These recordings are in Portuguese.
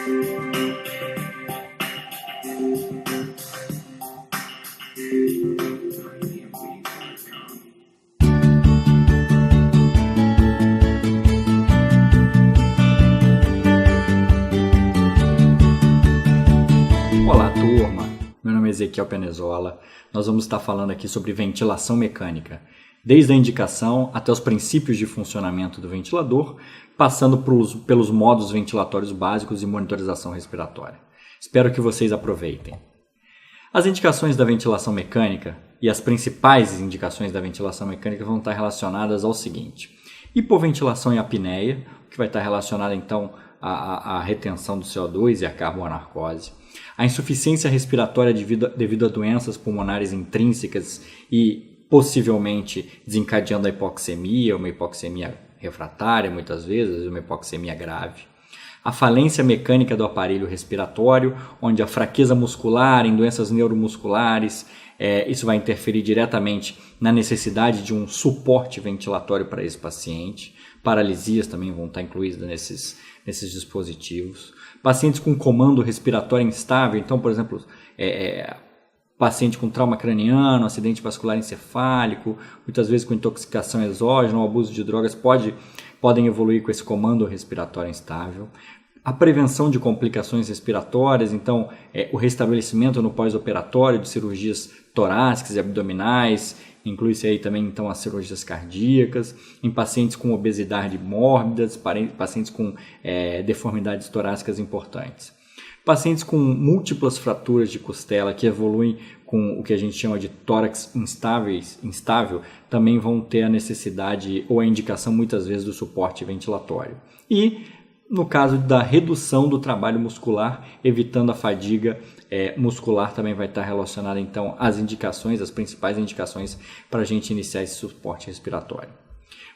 Olá, turma! Meu nome é Ezequiel Penezola. Nós vamos estar falando aqui sobre ventilação mecânica, desde a indicação até os princípios de funcionamento do ventilador, passando pelos modos ventilatórios básicos e monitorização respiratória. Espero que vocês aproveitem. As indicações da ventilação mecânica e as principais indicações da ventilação mecânica vão estar relacionadas ao seguinte: hipoventilação e apneia, que vai estar relacionada então à retenção do CO2 e à carbonarcose. A insuficiência respiratória devido a doenças pulmonares intrínsecas e possivelmente desencadeando a hipoxemia, uma hipoxemia refratária muitas vezes, uma hipoxemia grave. A falência mecânica do aparelho respiratório, onde a fraqueza muscular em doenças neuromusculares, isso vai interferir diretamente na necessidade de um suporte ventilatório para esse paciente. Paralisias também vão estar incluídas nesses dispositivos. Pacientes com comando respiratório instável, então, por exemplo, paciente com trauma craniano, acidente vascular encefálico, muitas vezes com intoxicação exógena ou abuso de drogas, podem evoluir com esse comando respiratório instável. A prevenção de complicações respiratórias, então, o restabelecimento no pós-operatório de cirurgias torácicas e abdominais, inclui-se aí também então as cirurgias cardíacas, em pacientes com obesidade mórbida, pacientes com deformidades torácicas importantes. Pacientes com múltiplas fraturas de costela que evoluem com o que a gente chama de tórax instável, também vão ter a necessidade ou a indicação muitas vezes do suporte ventilatório. E no caso da redução do trabalho muscular, evitando a fadiga muscular, também vai estar relacionada então às indicações, as principais indicações para a gente iniciar esse suporte respiratório.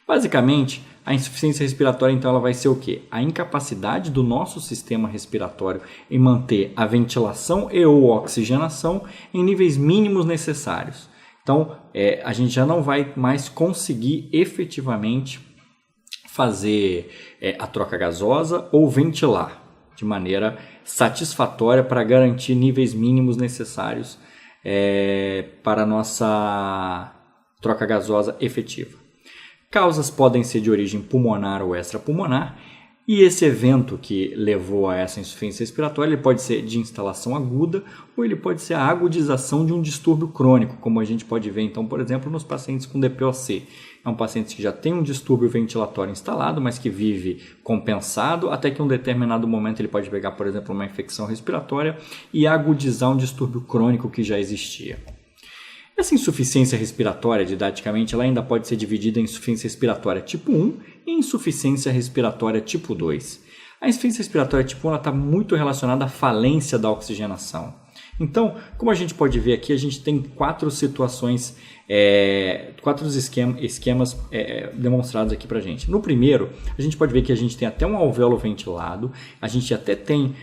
Basicamente, a insuficiência respiratória então ela vai ser o quê? A incapacidade do nosso sistema respiratório em manter a ventilação e ou oxigenação em níveis mínimos necessários. Então, a gente já não vai mais conseguir efetivamente fazer a troca gasosa ou ventilar de maneira satisfatória para garantir níveis mínimos necessários para a nossa troca gasosa efetiva. Causas podem ser de origem pulmonar ou extrapulmonar, e esse evento que levou a essa insuficiência respiratória ele pode ser de instalação aguda ou ele pode ser a agudização de um distúrbio crônico, como a gente pode ver então, por exemplo, nos pacientes com DPOC. É um paciente que já tem um distúrbio ventilatório instalado, mas que vive compensado, até que em um determinado momento ele pode pegar, por exemplo, uma infecção respiratória e agudizar um distúrbio crônico que já existia. Essa insuficiência respiratória, didaticamente, ela ainda pode ser dividida em insuficiência respiratória tipo 1 e insuficiência respiratória tipo 2. A insuficiência respiratória tipo 1 está muito relacionada à falência da oxigenação. Então, como a gente pode ver aqui, a gente tem quatro situações, quatro esquemas demonstrados aqui para a gente. No primeiro, a gente pode ver que a gente tem até um alvéolo ventilado, a gente até tem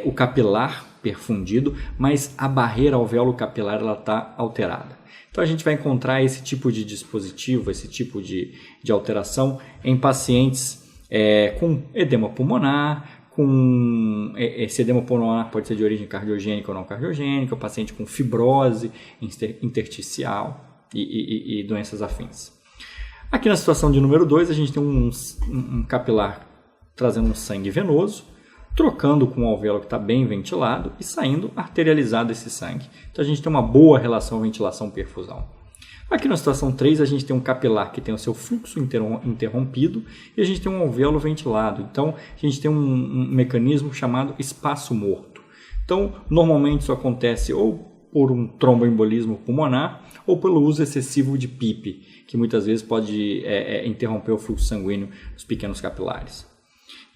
o capilar perfundido, mas a barreira alvéolo capilar está alterada. Então a gente vai encontrar esse tipo de dispositivo, esse tipo de alteração em pacientes com edema pulmonar, esse edema pulmonar pode ser de origem cardiogênica ou não cardiogênica, paciente com fibrose intersticial e doenças afins. Aqui na situação de número 2, a gente tem um capilar trazendo um sangue venoso, trocando com o alvéolo que está bem ventilado e saindo arterializado esse sangue. Então a gente tem uma boa relação ventilação-perfusão. Aqui na situação 3, a gente tem um capilar que tem o seu fluxo interrompido e a gente tem um alvéolo ventilado. Então a gente tem um mecanismo chamado espaço morto. Então normalmente isso acontece ou por um tromboembolismo pulmonar ou pelo uso excessivo de PIP, que muitas vezes pode interromper o fluxo sanguíneo dos pequenos capilares.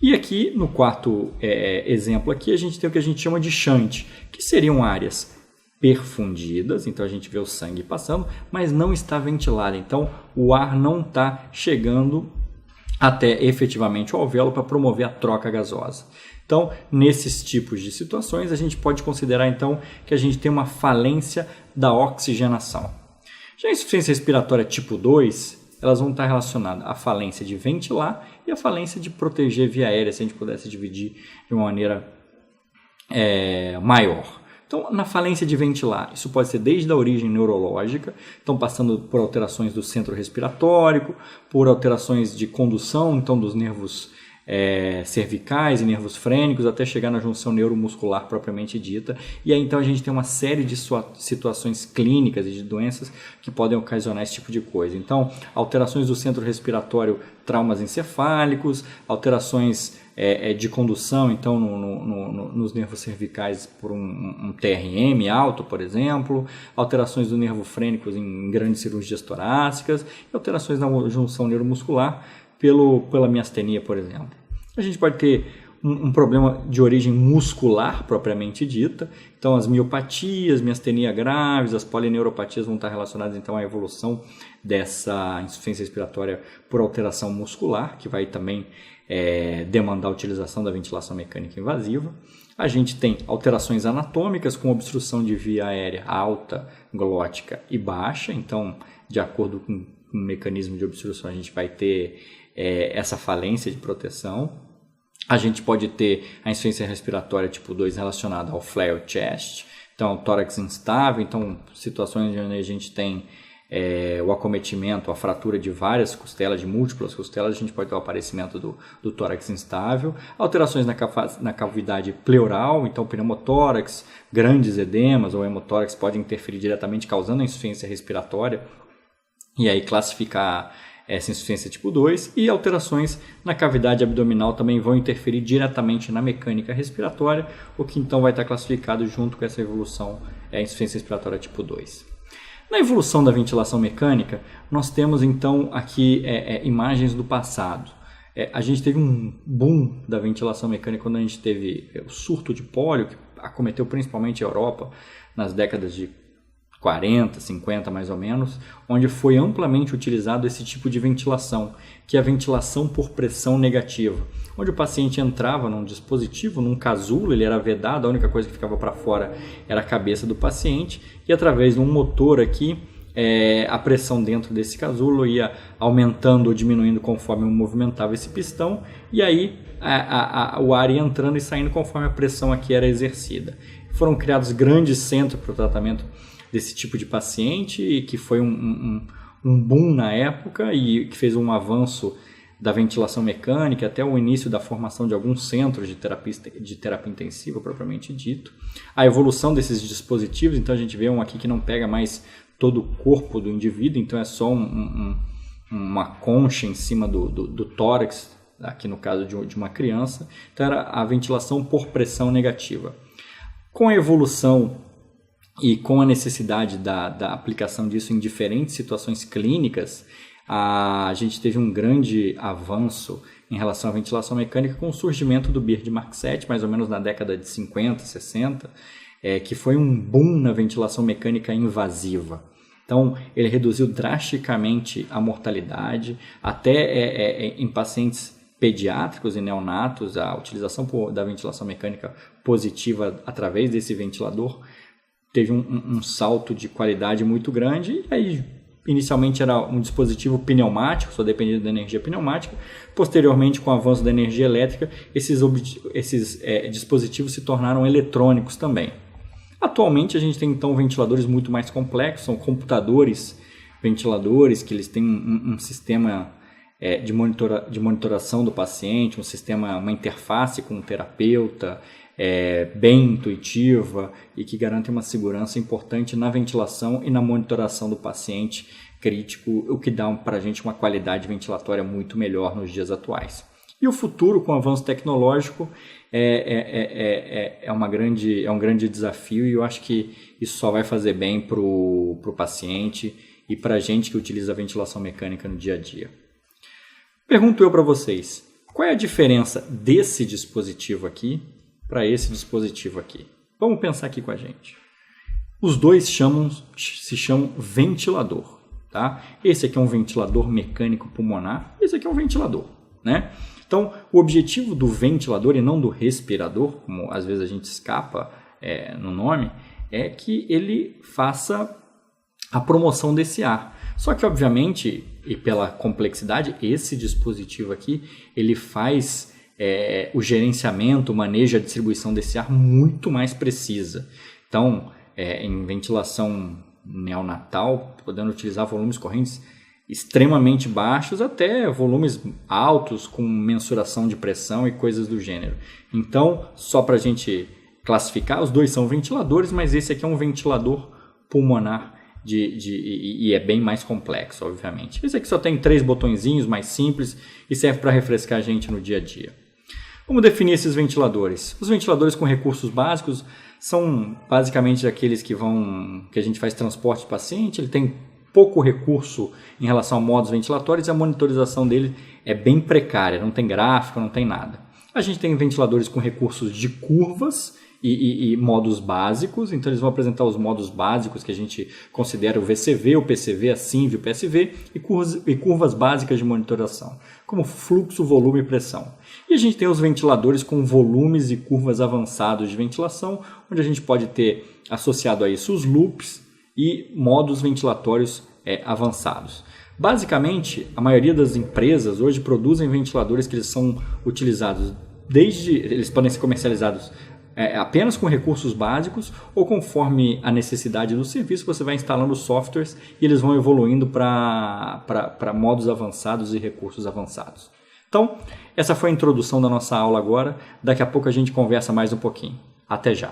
E aqui, no quarto exemplo, aqui, a gente tem o que a gente chama de shunt, que seriam áreas perfundidas, então a gente vê o sangue passando, mas não está ventilada, então o ar não está chegando até efetivamente o alvéolo para promover a troca gasosa. Então, nesses tipos de situações, a gente pode considerar então que a gente tem uma falência da oxigenação. Já a insuficiência respiratória tipo 2, elas vão estar relacionadas à falência de ventilar e à falência de proteger via aérea, se a gente pudesse dividir de uma maneira maior. Então, na falência de ventilar, isso pode ser desde a origem neurológica, então passando por alterações do centro respiratório, por alterações de condução, então dos nervos cervicais e nervos frênicos, até chegar na junção neuromuscular propriamente dita. E aí então a gente tem uma série de situações clínicas e de doenças que podem ocasionar esse tipo de coisa. Então, alterações do centro respiratório, traumas encefálicos, alterações de condução, então nos nervos cervicais por um TRM alto, por exemplo, alterações do nervo frênico em grandes cirurgias torácicas, e alterações na junção neuromuscular pela miastenia, por exemplo. A gente pode ter um problema de origem muscular propriamente dita, então as miopatias, miastenia graves, as polineuropatias vão estar relacionadas então à evolução dessa insuficiência respiratória por alteração muscular, que vai também demandar a utilização da ventilação mecânica invasiva. A gente tem alterações anatômicas com obstrução de via aérea alta, glótica e baixa, então de acordo com o mecanismo de obstrução a gente vai ter essa falência de proteção. A gente pode ter a insuficiência respiratória tipo 2 relacionada ao flare chest, então tórax instável, então situações onde a gente tem o acometimento, a fratura de várias costelas, de múltiplas costelas, a gente pode ter o aparecimento do tórax instável, alterações na cavidade pleural, então pneumotórax, grandes edemas ou hemotórax podem interferir diretamente causando a insuficiência respiratória e aí classificar essa insuficiência tipo 2, e alterações na cavidade abdominal também vão interferir diretamente na mecânica respiratória, o que então vai estar classificado junto com essa evolução, insuficiência respiratória tipo 2. Na evolução da ventilação mecânica, nós temos então aqui imagens do passado. A gente teve um boom da ventilação mecânica quando a gente teve o surto de pólio, que acometeu principalmente a Europa nas décadas de 40, 50 mais ou menos, onde foi amplamente utilizado esse tipo de ventilação, que é a ventilação por pressão negativa, onde o paciente entrava num dispositivo, num casulo, ele era vedado, a única coisa que ficava para fora era a cabeça do paciente, e através de um motor aqui, a pressão dentro desse casulo ia aumentando ou diminuindo conforme movimentava esse pistão, e aí o ar ia entrando e saindo conforme a pressão aqui era exercida. Foram criados grandes centros para o tratamento desse tipo de paciente, e que foi um boom na época e que fez um avanço da ventilação mecânica até o início da formação de alguns centros de terapia intensiva propriamente dito. A evolução desses dispositivos, então a gente vê um aqui que não pega mais todo o corpo do indivíduo, então é só uma concha em cima do tórax, aqui no caso de uma criança, então era a ventilação por pressão negativa. Com a evolução e com a necessidade da aplicação disso em diferentes situações clínicas, a gente teve um grande avanço em relação à ventilação mecânica com o surgimento do Bird Mark VII, mais ou menos na década de 50, 60, que foi um boom na ventilação mecânica invasiva. Então, ele reduziu drasticamente a mortalidade, até em pacientes pediátricos e neonatos, a utilização da ventilação mecânica positiva através desse ventilador teve um salto de qualidade muito grande. E aí, inicialmente era um dispositivo pneumático, só dependia da energia pneumática. Posteriormente, com o avanço da energia elétrica, esses dispositivos se tornaram eletrônicos também. Atualmente, a gente tem então ventiladores muito mais complexos, são computadores ventiladores, que eles têm um sistema de monitoração do paciente, uma interface com o terapeuta, bem intuitiva e que garante uma segurança importante na ventilação e na monitoração do paciente crítico, o que dá para a gente uma qualidade ventilatória muito melhor nos dias atuais. E o futuro, com o avanço tecnológico, é um grande desafio, e eu acho que isso só vai fazer bem para o paciente e para a gente que utiliza a ventilação mecânica no dia a dia. Pergunto eu para vocês, qual é a diferença desse dispositivo aqui para esse dispositivo aqui? Vamos pensar aqui com a gente. Os dois se chamam ventilador, tá? Esse aqui é um ventilador mecânico pulmonar, esse aqui é um ventilador, né? Então, o objetivo do ventilador e não do respirador, como às vezes a gente escapa no nome, é que ele faça a promoção desse ar. Só que, obviamente, e pela complexidade, esse dispositivo aqui, ele faz o gerenciamento, o manejo, a distribuição desse ar muito mais precisa. Então, em ventilação neonatal, podendo utilizar volumes correntes extremamente baixos até volumes altos com mensuração de pressão e coisas do gênero. Então, só para a gente classificar, os dois são ventiladores, mas esse aqui é um ventilador pulmonar e é bem mais complexo, obviamente. Esse aqui só tem 3 botõezinhos, mais simples, e serve para refrescar a gente no dia a dia. Vamos definir esses ventiladores. Os ventiladores com recursos básicos são basicamente aqueles que a gente faz transporte de paciente. Ele tem pouco recurso em relação a modos ventilatórios e a monitorização dele é bem precária, não tem gráfico, não tem nada. A gente tem ventiladores com recursos de curvas e modos básicos, então eles vão apresentar os modos básicos que a gente considera o VCV, o PCV, a SINV, o PSV e curvas básicas de monitoração, como fluxo, volume e pressão. E a gente tem os ventiladores com volumes e curvas avançados de ventilação, onde a gente pode ter associado a isso os loops e modos ventilatórios avançados. Basicamente, a maioria das empresas hoje produzem ventiladores que eles são utilizados eles podem ser comercializados apenas com recursos básicos ou conforme a necessidade do serviço, você vai instalando softwares e eles vão evoluindo para modos avançados e recursos avançados. Então, essa foi a introdução da nossa aula agora. Daqui a pouco a gente conversa mais um pouquinho. Até já!